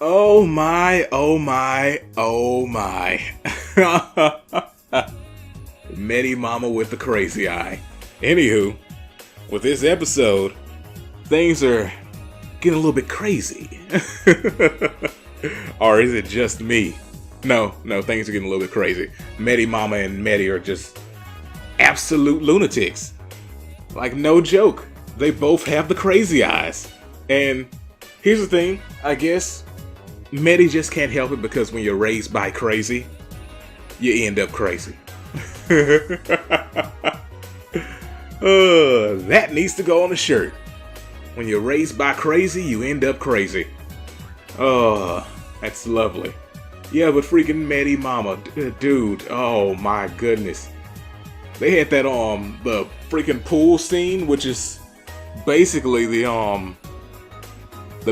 Oh my, oh my, oh my. Medi Mama with the crazy eye. Anywho, with this episode, things are getting a little bit crazy. Or is it just me? No, things are getting a little bit crazy. Medi Mama and Medi are just absolute lunatics. Like, no joke. They both have the crazy eyes. And here's the thing, I guess. Medi just can't help it because when you're raised by crazy, you end up crazy. That needs to go on a shirt. When you're raised by crazy, you end up crazy. Oh, that's lovely. Yeah, but freaking Medi Mama, dude, oh my goodness. They had that, the freaking pool scene, which is basically the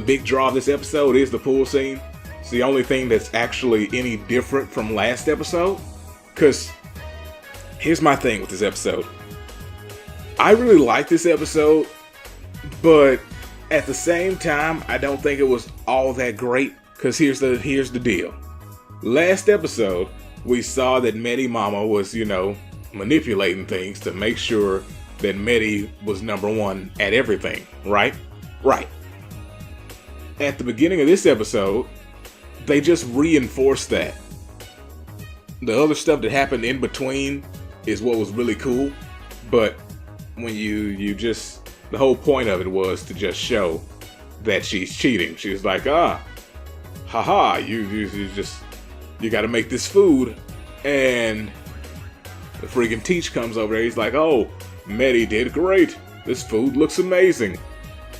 big draw of this episode is the pool scene. It's the only thing that's actually any different from last episode. Because here's my thing with this episode. I really like this episode, but at the same time, I don't think it was all that great. Because here's the deal. Last episode, we saw that Medi Mama was, manipulating things to make sure that Medi was number one at everything, right? Right. At the beginning of this episode, they just reinforced that. The other stuff that happened in between is what was really cool, but when you just, the whole point of it was to just show that she's cheating. She's like, haha, you gotta make this food, and the freaking Teach comes over there. He's like, oh, Medi did great. This food looks amazing.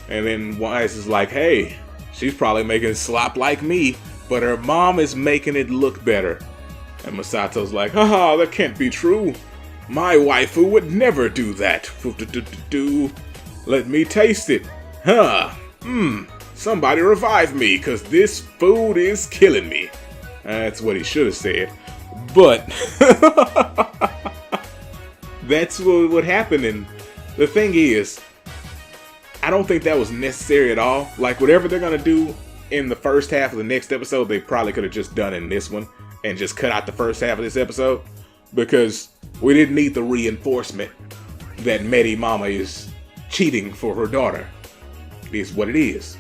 And then Wise is like, hey, she's probably making slop like me, but her mom is making it look better. And Masato's like, haha, that can't be true. My waifu would never do that. Let me taste it. Somebody revive me, cause this food is killing me. That's what he should have said. But that's what happened. And the thing is, I don't think that was necessary at all. Like, whatever they're gonna do in the first half of the next episode, they probably could have just done in this one and just cut out the first half of this episode, because we didn't need the reinforcement that Medi Mama is cheating for her daughter. It is what it is.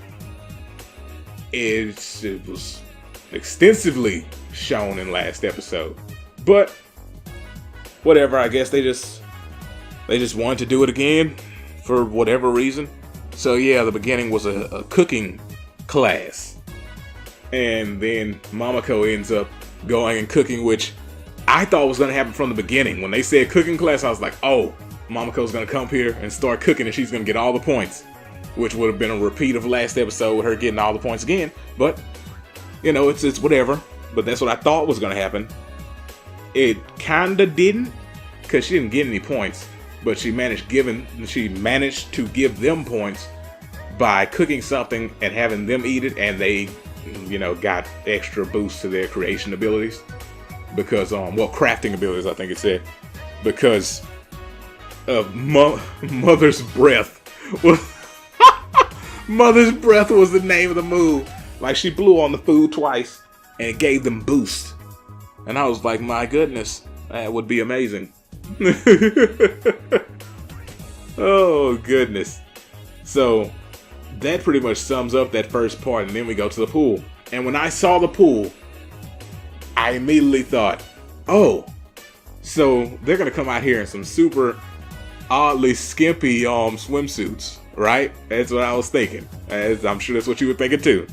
It was extensively shown in last episode, but whatever. I guess they just wanted to do it again for whatever reason. So yeah, the beginning was a cooking class, and then Mamako ends up going and cooking, which I thought was going to happen from the beginning. When they said cooking class, I was like, oh, Mamako's going to come here and start cooking and she's going to get all the points, which would have been a repeat of last episode with her getting all the points again. But it's whatever. But that's what I thought was going to happen. It kinda didn't, because she didn't get any points, but she managed to give them points by cooking something and having them eat it, and they got extra boost to their creation abilities, because crafting abilities, I think it said, because of Mother's Breath. Mother's Breath was the name of the move. Like, she blew on the food twice and it gave them boost. And I was like, my goodness, that would be amazing. Oh, goodness. So, that pretty much sums up that first part, and then we go to the pool. And when I saw the pool, I immediately thought, oh, so they're going to come out here in some super oddly skimpy swimsuits, right? That's what I was thinking. I'm sure that's what you were thinking too.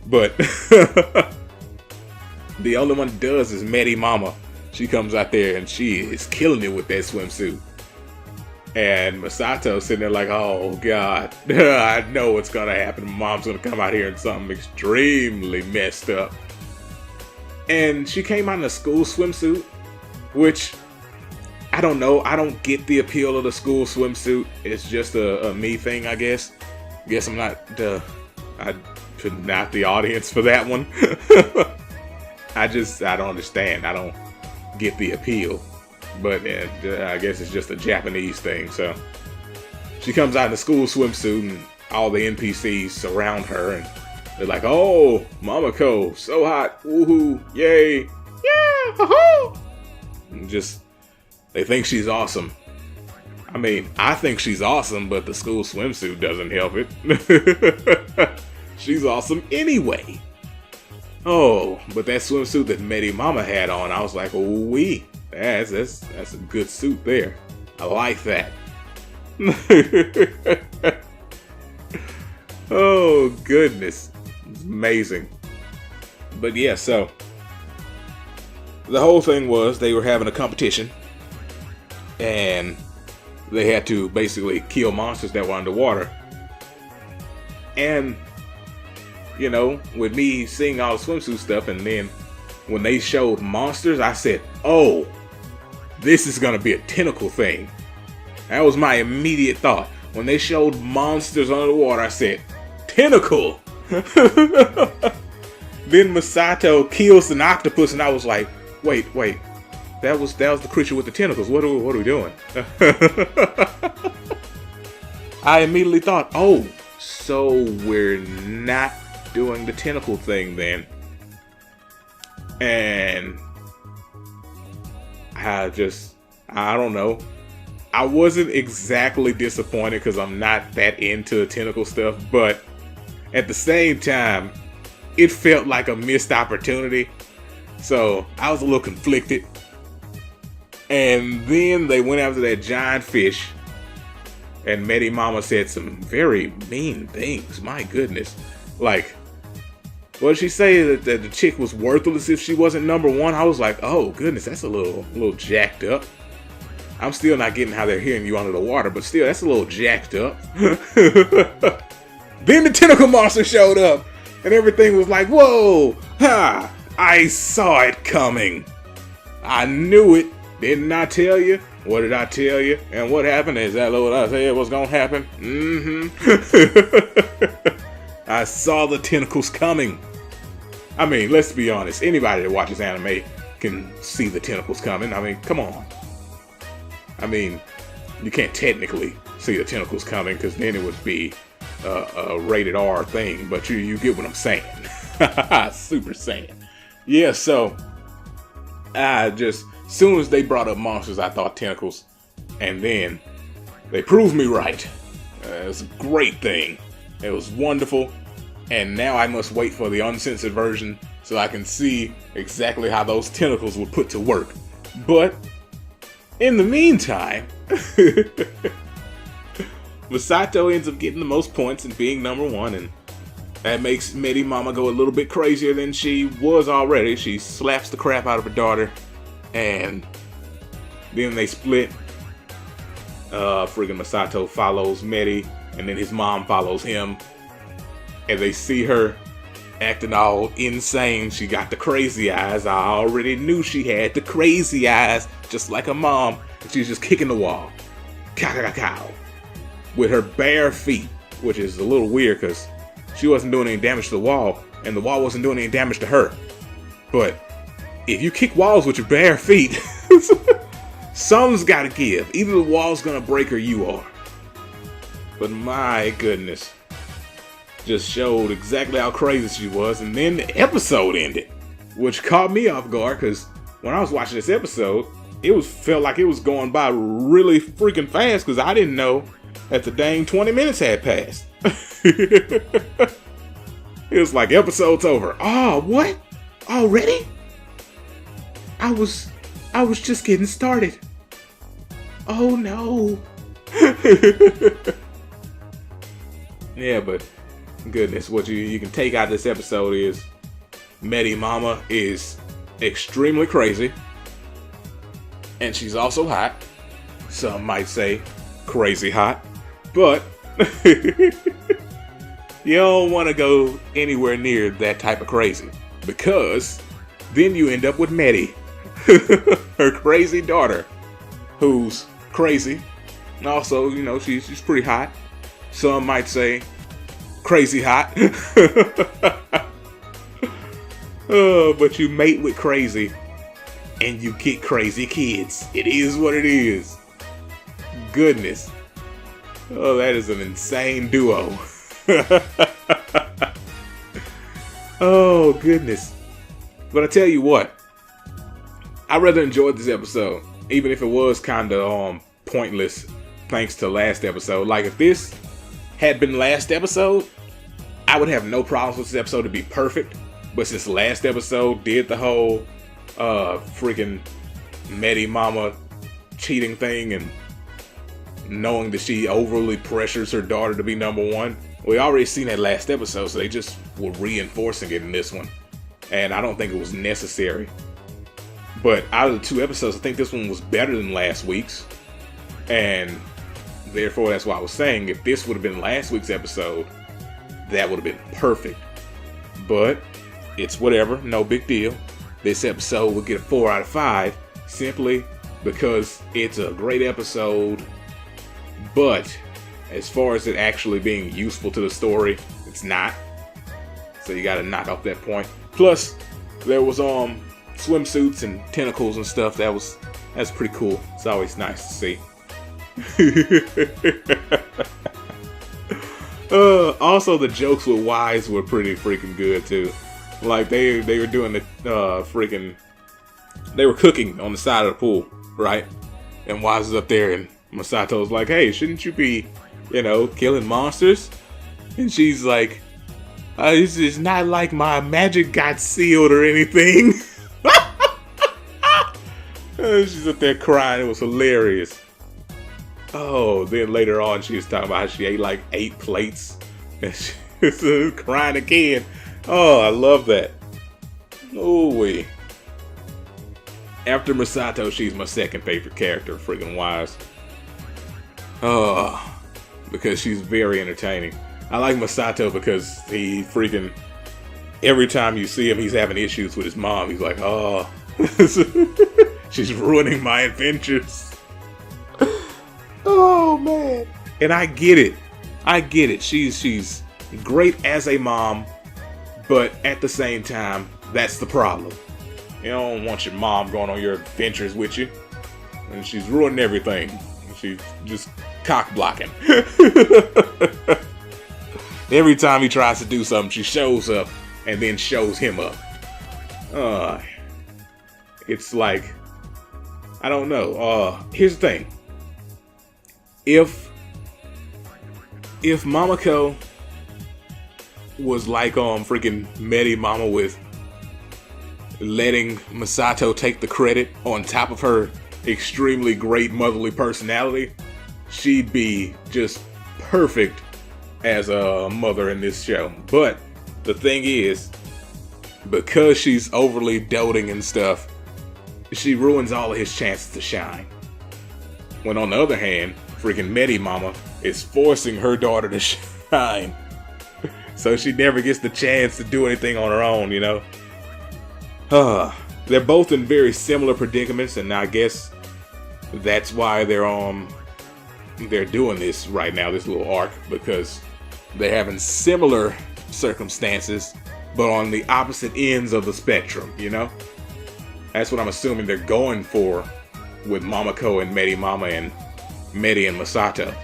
But the only one that does is Medi Mama. She comes out there and she is killing it with that swimsuit. And Masato's sitting there like, oh God, I know what's gonna happen. Mom's gonna come out here in something extremely messed up. And she came out in a school swimsuit, which, I don't know. I don't get the appeal of the school swimsuit. It's just a me thing, I guess. Guess I'm not the audience for that one. I don't understand. I don't get the appeal. But I guess it's just a Japanese thing. So she comes out in a school swimsuit and all the NPCs surround her and They're like, oh, Mamako, so hot, woohoo, yay, yeah, ha-ha. Just, they think she's awesome. I mean, I think she's awesome, but the school swimsuit doesn't help it. She's awesome anyway. Oh, but that swimsuit that Medi Mama had on, I was like, oh wee, that's a good suit there. I like that. Oh goodness, it's amazing. But yeah, so the whole thing was they were having a competition, and they had to basically kill monsters that were underwater. And you know, with me seeing all the swimsuit stuff, and then when they showed monsters, I said, oh, this is gonna be a tentacle thing. That was my immediate thought. When they showed monsters under the water, I said, tentacle! Then Masato kills an octopus, and I was like, wait, that was the creature with the tentacles. What are we doing? I immediately thought, oh, so we're not doing the tentacle thing then. And I don't know. I wasn't exactly disappointed because I'm not that into tentacle stuff, but at the same time, it felt like a missed opportunity. So I was a little conflicted. And then they went after that giant fish, and Medi Mama said some very mean things. My goodness. Like, what did she say? That the chick was worthless if she wasn't number one? I was like, oh goodness, that's a little jacked up. I'm still not getting how they're hearing you under the water, but still, that's a little jacked up. Then the tentacle monster showed up, and everything was like, whoa, ha, I saw it coming. I knew it. Didn't I tell you? What did I tell you? And what happened? Is that what I said was gonna happen? I saw the tentacles coming. I mean, let's be honest. Anybody that watches anime can see the tentacles coming. I mean, come on. I mean, you can't technically see the tentacles coming because then it would be a rated R thing. But you get what I'm saying. Super Saiyan. Yeah, so as soon as they brought up monsters, I thought tentacles. And then they proved me right. It was a great thing. It was wonderful. And now I must wait for the uncensored version so I can see exactly how those tentacles were put to work. But in the meantime, Masato ends up getting the most points and being number one, and that makes Medi Mama go a little bit crazier than she was already. She slaps the crap out of her daughter, and then they split. Friggin' Masato follows Medi, and then his mom follows him, and they see her acting all insane. She got the crazy eyes. I already knew she had the crazy eyes, just like her mom. And she's just kicking the wall, cow, with her bare feet, which is a little weird because she wasn't doing any damage to the wall, and the wall wasn't doing any damage to her. But if you kick walls with your bare feet, something's got to give. Either the wall's gonna break or you are. But my goodness, just showed exactly how crazy she was, and then the episode ended, which caught me off guard because when I was watching this episode, felt like it was going by really freaking fast because I didn't know that the dang 20 minutes had passed. It was like, episode's over. Oh, what? Already? I was just getting started. Oh no. Yeah, but goodness, what you can take out of this episode is Medi Mama is extremely crazy, and she's also hot. Some might say crazy hot, but you don't want to go anywhere near that type of crazy, because then you end up with Medi, her crazy daughter, who's crazy. And also, you know, she's pretty hot. Some might say crazy hot. But you mate with crazy and you get crazy kids. It is what it is. Goodness. Oh, that is an insane duo. Oh, goodness. But I tell you what, I rather enjoyed this episode, even if it was kind of pointless thanks to last episode. Like, if this had been last episode, I would have no problems with this episode to be perfect. But since last episode did the whole freaking Medi Mama cheating thing and knowing that she overly pressures her daughter to be number one, we already seen that last episode, so they just were reinforcing it in this one. And I don't think it was necessary. But out of the two episodes, I think this one was better than last week's. And therefore, that's why I was saying, if this would have been last week's episode, that would have been perfect. But it's whatever, no big deal. This episode will get a 4 out of 5, simply because it's a great episode. But as far as it actually being useful to the story, it's not. So you gotta knock off that point. Plus, there was swimsuits and tentacles and stuff. That's pretty cool. It's always nice to see. Also, the jokes with Wise were pretty freaking good too. Like they were doing the they were cooking on the side of the pool, right? And Wise is up there, and Masato's like, "Hey, shouldn't you be, killing monsters?" And she's like, "It's not like my magic got sealed or anything." She's up there crying. It was hilarious. Oh, then later on, she was talking about how she ate like 8 plates. And she was crying again. Oh, I love that. Oh, wee. After Masato, she's my second favorite character, freaking Wise. Oh, because she's very entertaining. I like Masato because he freaking, every time you see him, he's having issues with his mom. He's like, oh, she's ruining my adventures. Oh, man. And I get it. She's great as a mom, but at the same time, that's the problem. You don't want your mom going on your adventures with you. And she's ruining everything. She's just cock blocking. Every time he tries to do something, she shows up and then shows him up. It's like, I don't know. Here's the thing. If Mamako was like freaking Medi Mama with letting Masato take the credit on top of her extremely great motherly personality, she'd be just perfect as a mother in this show. But the thing is, because she's overly doting and stuff, she ruins all of his chances to shine. When on the other hand, freaking Medi Mama is forcing her daughter to shine. So she never gets the chance to do anything on her own, They're both in very similar predicaments, and I guess that's why they're doing this right now, this little arc, because they're having similar circumstances, but on the opposite ends of the spectrum, That's what I'm assuming they're going for with Mamako and Medi Mama and Medi and Masato.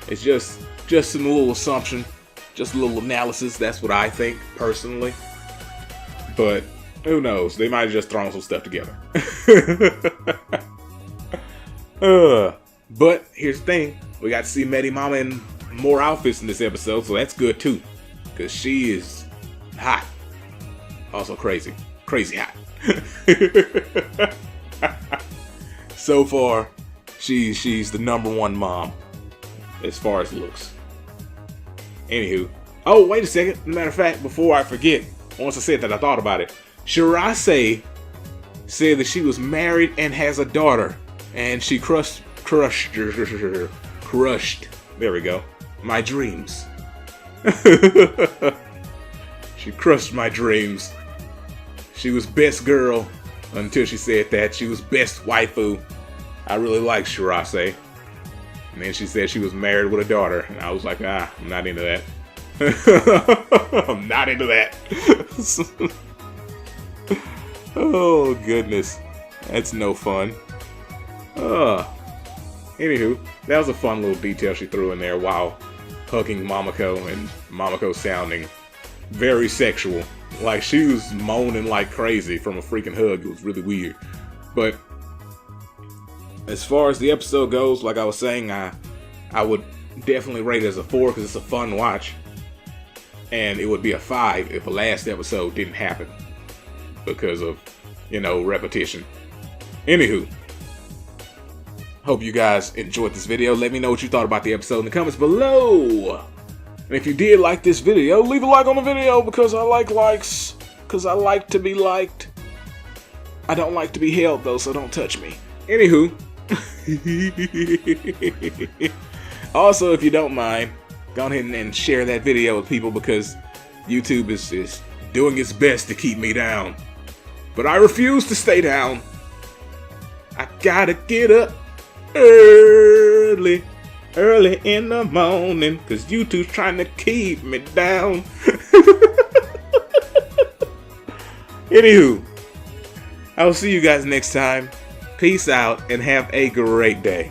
It's just a little assumption, just a little analysis. That's what I think personally. But who knows? They might have just thrown some stuff together. But here's the thing: we got to see Medi Mama in more outfits in this episode, so that's good too, because she is hot. Also crazy hot. So far, she's the #1 mom as far as looks. Anywho, oh wait a second. Matter of fact, before I forget, once I said that, I thought about it. Shirase said that she was married and has a daughter, and she crushed. There we go. My dreams. She crushed my dreams. She was best girl until she said that. She was best waifu. I really like Shirase. And then she said she was married with a daughter. And I was like, I'm not into that. I'm not into that. Oh, goodness. That's no fun. Anywho, that was a fun little detail she threw in there while hugging Mamako and Mamako sounding very sexual. Like, she was moaning like crazy from a freaking hug. It was really weird. But as far as the episode goes, like I was saying, I would definitely rate it as a 4 because it's a fun watch. And it would be a 5 if the last episode didn't happen because of, you know, repetition. Anywho, hope you guys enjoyed this video. Let me know what you thought about the episode in the comments below. And if you did like this video, leave a like on the video because I like likes. Because I like to be liked. I don't like to be held though, so don't touch me. Anywho. Also, if you don't mind, go ahead and share that video with people because YouTube is doing its best to keep me down. But I refuse to stay down. I gotta get up early in the morning because YouTube's trying to keep me down. Anywho, I will see you guys next time. Peace out and have a great day.